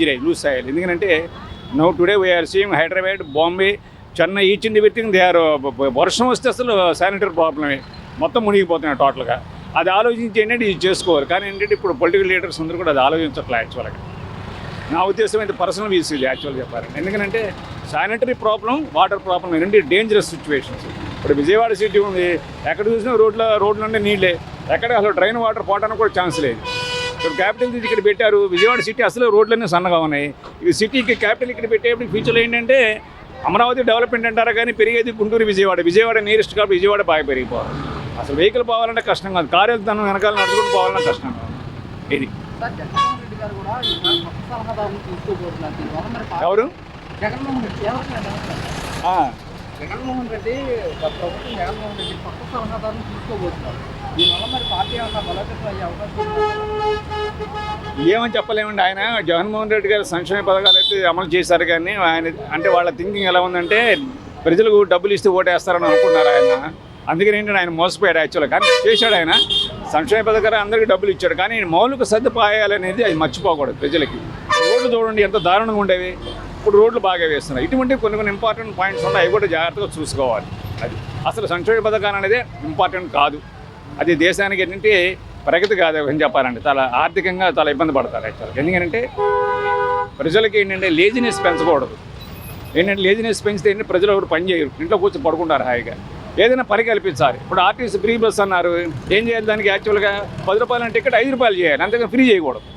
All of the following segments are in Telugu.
డేంజర్ లూజ్ అయ్యాలి. ఎందుకంటే now today we are seeing Hyderabad, Bombay, Chennai, each and everything they are. వర్షం వస్తే అసలు శానిటరీ ప్రాబ్లమే, మొత్తం మునిగిపోతున్నాయి టోటల్గా. అది ఆలోచించి ఏంటంటే ఇది చేసుకోవాలి. కానీ ఏంటంటే ఇప్పుడు పొలిటికల్ లీడర్స్ అందరూ కూడా అది ఆలోచించట్లే యాక్చువల్గా. నా ఉద్దేశం అయితే పర్సనల్ వ్యూస్ ఇది యాక్చువల్గా చెప్పాలంటే. ఎందుకంటే శానిటరీ ప్రాబ్లం, వాటర్ ప్రాబ్లం ఏంటంటే డేంజరస్ సిచ్యువేషన్స్. ఇప్పుడు విజయవాడ సిటీ ఉంది, ఎక్కడ చూసినా రోడ్లు అంటే నీళ్ళే, ఎక్కడ అసలు డ్రైన్ వాటర్ పోవడానికి కూడా ఛాన్స్ లేదు. ఇప్పుడు క్యాపిటల్ ఇక్కడ పెట్టారు, విజయవాడ సిటీ అసలు రోడ్లన్నీ సన్నగా ఉన్నాయి. ఈ సిటీకి క్యాపిటల్ ఇక్కడ పెట్టేప్పుడు ఫ్యూచర్లో ఏంటంటే అమరావతి డెవలప్మెంట్ అంటారా కానీ పెరిగేది గుంటూరు, విజయవాడ నియరెస్ట్ కాబట్టి విజయవాడ బాగా పెరిగిపోవాలి. అసలు వెహికల్ పోవాలంటే కష్టం కాదు, కారు వెళ్తాను వెనకాల నడుచుకుంటూ పోవాలన్నా కష్టం కాదు. ఇది ఎవరు జగన్మోహన్ రెడ్డి ప్రభుత్వం జగన్మోహన్ రెడ్డి కొత్త సలహాదారులు తీసుకోబోతున్నారు. దీనివల్ల మరి పార్టీ ఏమన్నా బలోపేతం అయ్యే అవకాశం ఏమని చెప్పలేమండి. ఆయన జగన్మోహన్ రెడ్డి గారు సంక్షేమ పథకాలు అయితే అమలు చేశారు, కానీ ఆయన అంటే వాళ్ళ థింకింగ్ ఎలా ఉందంటే ప్రజలకు డబ్బులు ఇస్తే ఓటేస్తారని అనుకున్నారు ఆయన. అందుకని ఏంటంటే ఆయన మోసపోయాడు యాక్చువల్గా. కానీ చేశాడు ఆయన, సంక్షేమ పథకాలు అందరికీ డబ్బులు ఇచ్చాడు. కానీ మౌలిక సదుపాయాలు అనేది అది మర్చిపోకూడదు ప్రజలకి. రోడ్లు చూడండి ఎంత దారుణంగా ఉండేవి, ఇప్పుడు రోడ్లు బాగా వేస్తున్నారు. ఇటువంటి కొన్ని ఇంపార్టెంట్ పాయింట్స్ ఉన్నాయి, అవి కూడా జాగ్రత్తగా చూసుకోవాలి. అది అసలు సంక్షేమ పథకాలు అనేది ఇంపార్టెంట్ కాదు, అది దేశానికి ఏంటంటే ప్రగతి కాదు అని చెప్పాలంటే. చాలా ఆర్థికంగా చాలా ఇబ్బంది పడతారు యాక్చువల్గా. ఎందుకంటే ప్రజలకి ఏంటంటే లేజినెస్ పెంచకూడదు. ఏంటంటే లేజినెస్ పెంచితే ఏంటంటే ప్రజలు ఎవరు పని చేయరు, ఇంట్లో కూర్చొని పడుకుంటారు హాయిగా. ఏదైనా పని కల్పించాలి. ఇప్పుడు ఆర్టీసీ ఫ్రీ బస్ అన్నారు, ఏం చేయాలి దానికి యాక్చువల్గా 10 రూపాయల టికెట్ 5 రూపాయలు చేయాలి, అంతేగా ఫ్రీ చేయకూడదు.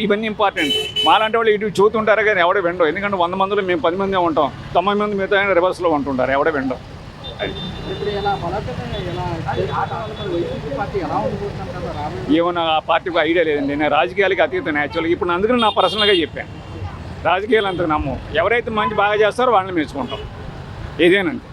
ఇవన్నీ ఇంపార్టెంట్. మాలాంటి వాళ్ళు ఇటు చూతుంటారు కానీ ఎవడో విండవు. ఎందుకంటే 100 మందిలో మేము 10 మందే ఉంటాం, 90 మంది మిగతా రివర్స్లో ఉంటుంటారు, ఎవడో విండవు. ఏమన్నా ఆ పార్టీకి ఐడియా లేదండి. నేను రాజకీయాలకి అతీతం యాక్చువల్గా. ఇప్పుడు అందుకని నా పర్సనల్గా చెప్పాను, రాజకీయాలు అంతకు నమ్ము. ఎవరైతే మంచి బాగా చేస్తారో వాళ్ళని మెచ్చుకుంటాం, ఏదేనండి.